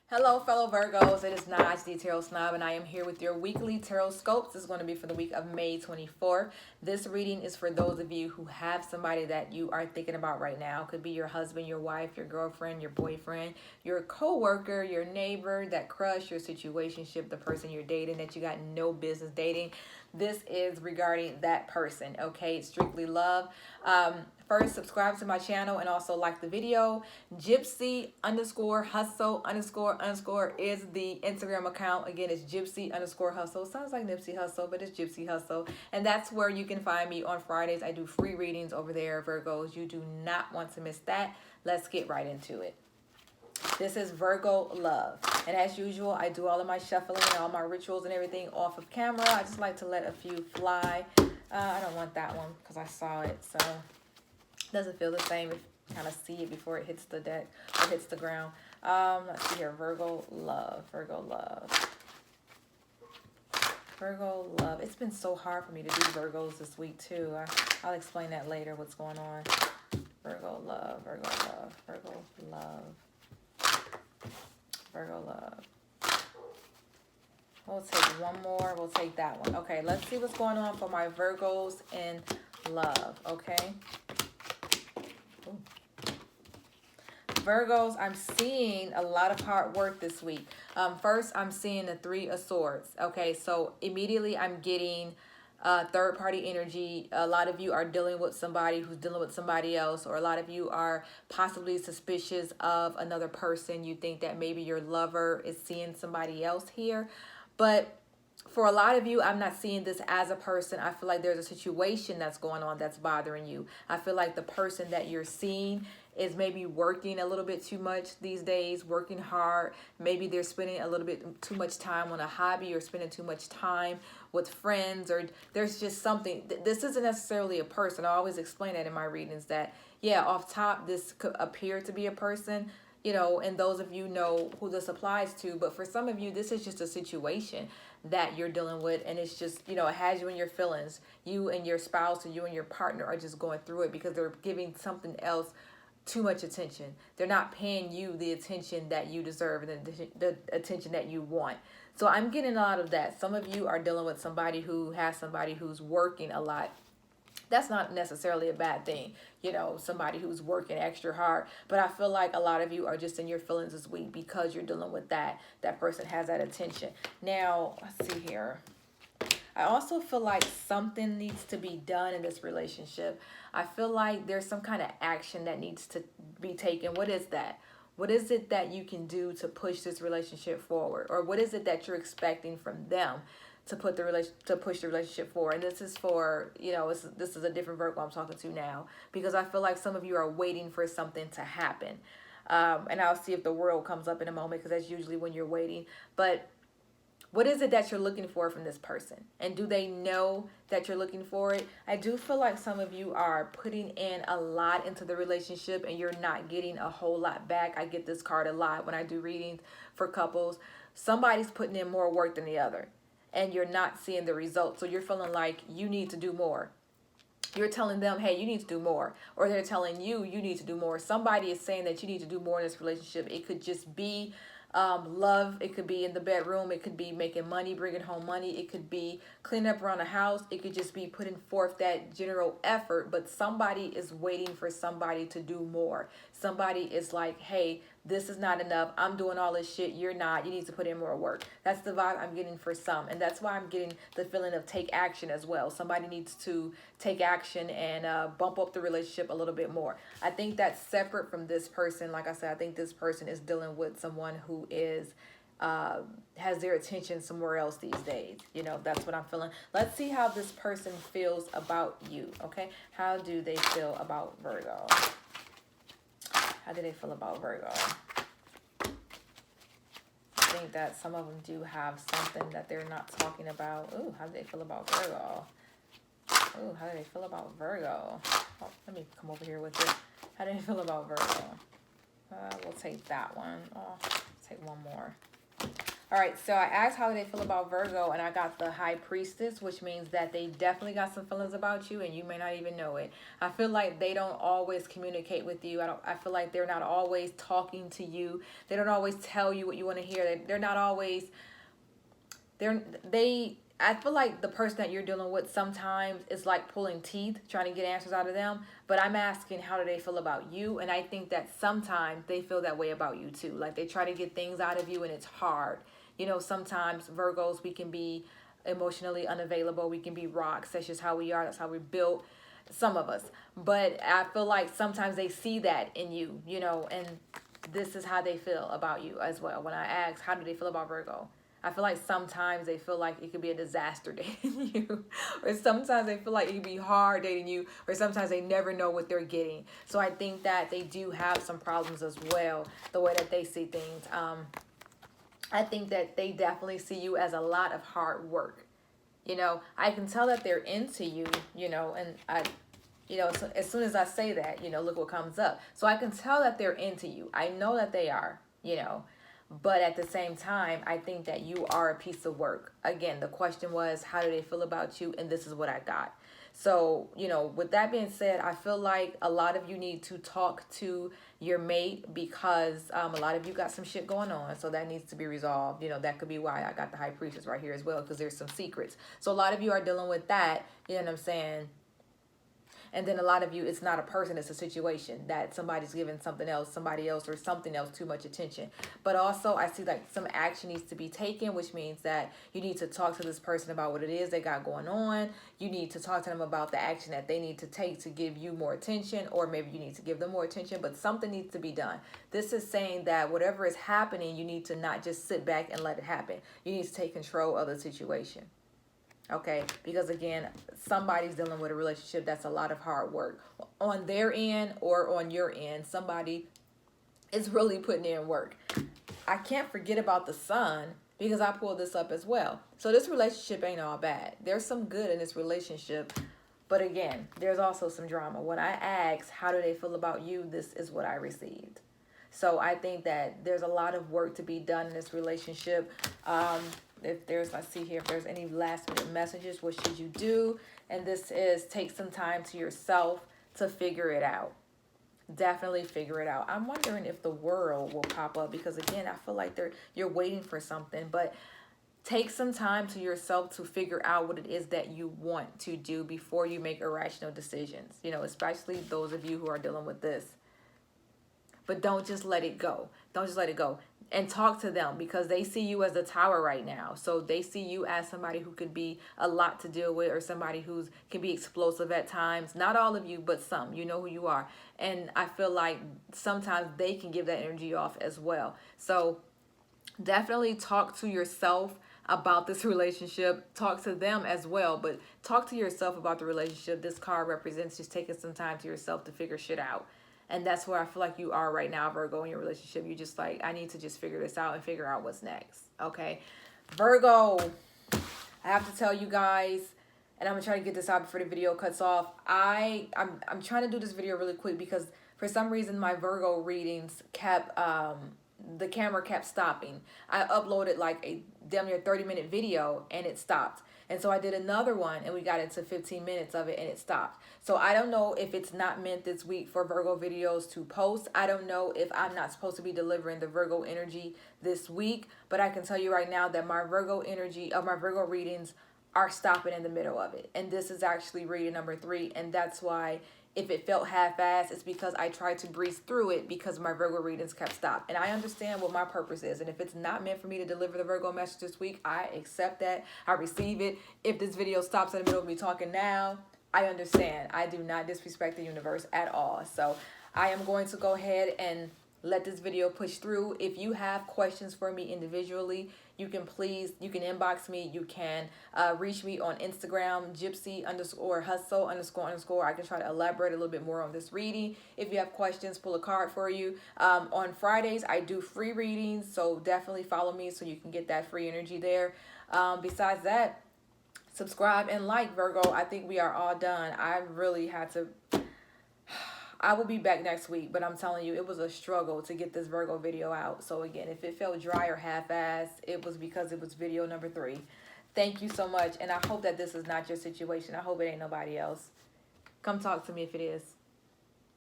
Hello, fellow Virgos. It is Naj, the Tarot Snob, and I am here with your weekly tarot scopes. This is going to be for the week of May 24th. This reading is for those of you who have somebody that you are thinking about right now. It could be your husband, your wife, your girlfriend, your boyfriend, your co-worker, your neighbor, that crush, your situationship, the person you're dating that you got no business dating. This is regarding that person, okay? It's strictly love. First, subscribe to my channel and also like the video. Gypsy underscore hustle underscore is the Instagram account. Again, it's Gypsy underscore hustle. Sounds like Nipsey Hustle, but it's Gypsy Hustle. And that's where you can find me on Fridays. I do free readings over there, Virgos. You do not want to miss that. Let's get right into it. This is Virgo love. And as usual, I do all of my shuffling and all my rituals and everything off of camera. I just like to let a few fly. I don't want that one because I saw it. So it doesn't feel the same if you kind of see it before it hits the deck or hits the ground. Let's see here. Virgo love. Virgo love. Virgo love. It's been so hard for me to do Virgos this week too. I'll explain that later, what's going on. Virgo love. Virgo love. Virgo love. Virgo love. We'll take one more. We'll take that one. Okay, let's see what's going on for my Virgos in love, okay? Ooh. Virgos, I'm seeing a lot of hard work this week. First, I'm seeing the Three of Swords, okay? So immediately I'm getting third-party energy. A lot of you are dealing with somebody who's dealing with somebody else, or a lot of you are possibly suspicious of another person. You think that maybe your lover is seeing somebody else here, but for a lot of you, I'm not seeing this as a person. I feel like there's a situation that's going on that's bothering you. I feel like the person that you're seeing is maybe working a little bit too much these days, working hard. Maybe they're spending a little bit too much time on a hobby, or spending too much time with friends, or there's just something. This isn't necessarily a person. I always explain that in my readings that, yeah, off top, this could appear to be a person, you know, and those of you know who this applies to. But for some of you, this is just a situation that you're dealing with, and it's just, you know, it has you in your feelings. You and your spouse, or you and your partner are just going through it because they're giving something else too much attention. They're not paying you the attention that you deserve and the attention that you want. So I'm getting a lot of that. Some of you are dealing with somebody who has somebody who's working a lot. That's not necessarily a bad thing, you know, somebody who's working extra hard. But I feel like a lot of you are just in your feelings this week because you're dealing with that. That person has that attention. Now, let's see here. I also feel like something needs to be done in this relationship. I feel like there's some kind of action that needs to be taken. What is that? What is it that you can do to push this relationship forward? Or what is it that you're expecting from them to push the relationship forward? And this is for, you know, this is a different Virgo I'm talking to now, because I feel like some of you are waiting for something to happen. And I'll see if the world comes up in a moment, because that's usually when you're waiting. But what is it that you're looking for from this person? And do they know that you're looking for it? I do feel like some of you are putting in a lot into the relationship and you're not getting a whole lot back. I get this card a lot when I do readings for couples. Somebody's putting in more work than the other, and you're not seeing the results. So you're feeling like you need to do more. You're telling them, hey, you need to do more. Or they're telling you, you need to do more. Somebody is saying that you need to do more in this relationship. It could just be love. It could be in the bedroom. It could be making money, bringing home money. It could be cleaning up around the house. It could just be putting forth that general effort. But somebody is waiting for somebody to do more. Somebody is like, hey, this is not enough. I'm doing all this shit. You're not. You need to put in more work. That's the vibe I'm getting for some. And that's why I'm getting the feeling of take action as well. Somebody needs to take action and bump up the relationship a little bit more. I think that's separate from this person. Like I said, I think this person is dealing with someone who is has their attention somewhere else these days. You know, that's what I'm feeling. Let's see how this person feels about you, okay? How do they feel about Virgo? How do they feel about Virgo? I think that some of them do have something that they're not talking about. Ooh, how do they feel about Virgo? Ooh, how do they feel about Virgo? Oh, let me come over here with it. How do they feel about Virgo? We'll take that one. Oh, take one more. All right, so I asked how do they feel about Virgo, and I got the High Priestess, which means that they definitely got some feelings about you, and you may not even know it. I feel like they don't always communicate with you. I feel like they're not always talking to you. They don't always tell you what you want to hear. They're not always. They. I feel like the person that you're dealing with sometimes is like pulling teeth, trying to get answers out of them. But I'm asking, how do they feel about you? And I think that sometimes they feel that way about you too. Like they try to get things out of you, and it's hard. Sometimes Virgos, we can be emotionally unavailable. We can be rocks. That's just how we are. That's how we're built. Some of us. But I feel like sometimes they see that in you, and this is how they feel about you as well. When I ask, how do they feel about Virgo? I feel like sometimes they feel like it could be a disaster dating you, or sometimes they feel like it could be hard dating you, or sometimes they never know what they're getting. So I think that they do have some problems as well, the way that they see things. I think that they definitely see you as a lot of hard work. I can tell that they're into you, and so as soon as I say that, look what comes up. So I can tell that they're into you. I know that they are, but at the same time, I think that you are a piece of work. Again, the question was, how do they feel about you? And this is what I got. So, with that being said, I feel like a lot of you need to talk to your mate because a lot of you got some shit going on. So that needs to be resolved. That could be why I got the High Priestess right here as well, because there's some secrets. So a lot of you are dealing with that. You know what I'm saying? And then a lot of you, it's not a person, it's a situation that somebody's giving somebody else or something else too much attention. But also I see like some action needs to be taken, which means that you need to talk to this person about what it is they got going on. You need to talk to them about the action that they need to take to give you more attention, or maybe you need to give them more attention, but something needs to be done. This is saying that whatever is happening, you need to not just sit back and let it happen. You need to take control of the situation. Okay, because again, somebody's dealing with a relationship that's a lot of hard work on their end or on your end. Somebody is really putting in work. I can't forget about the sun because I pulled this up as well. So this relationship ain't all bad. There's some good in this relationship, but again, there's also some drama. When I asked, how do they feel about you? This is what I received. So I think that there's a lot of work to be done in this relationship. Let's see here, if there's any last minute messages, what should you do? And this is take some time to yourself to figure it out. Definitely figure it out. I'm wondering if the world will pop up because again, I feel like you're waiting for something, but take some time to yourself to figure out what it is that you want to do before you make irrational decisions, especially those of you who are dealing with this. But don't just let it go. Don't just let it go. And talk to them because they see you as a tower right now. So they see you as somebody who could be a lot to deal with or somebody who can be explosive at times. Not all of you, but some. You know who you are. And I feel like sometimes they can give that energy off as well. So definitely talk to yourself about this relationship. Talk to them as well, but talk to yourself about the relationship. This card represents just taking some time to yourself to figure shit out. And that's where I feel like you are right now, Virgo, in your relationship. You just like, I need to just figure this out and figure out what's next. Okay. Virgo, I have to tell you guys, and I'm going to try to get this out before the video cuts off. I'm trying to do this video really quick because for some reason my Virgo readings kept, the camera kept stopping. I uploaded like a damn near 30-minute video and it stopped. And so I did another one and we got into 15 minutes of it and it stopped. So I don't know if it's not meant this week for Virgo videos to post. I don't know if I'm not supposed to be delivering the Virgo energy this week, but I can tell you right now that my Virgo readings are stopping in the middle of it. And this is actually reading number 3. And that's why if it felt half-assed, it's because I tried to breeze through it because my Virgo readings kept stopped. And I understand what my purpose is. And if it's not meant for me to deliver the Virgo message this week, I accept that. I receive it. If this video stops in the middle of me talking now, I understand. I do not disrespect the universe at all. So I am going to go ahead and let this video push through. If you have questions for me individually, you can inbox me. You can reach me on Instagram, gypsy_hustle__. I can try to elaborate a little bit more on this reading. If you have questions, pull a card for you. On Fridays, I do free readings, so definitely follow me so you can get that free energy there. Besides that, subscribe and like, Virgo. I think we are all done. I really had to I will be back next week, but I'm telling you, it was a struggle to get this Virgo video out. So again, if it felt dry or half-assed, it was because it was video number 3. Thank you so much, and I hope that this is not your situation. I hope it ain't nobody else. Come talk to me if it is.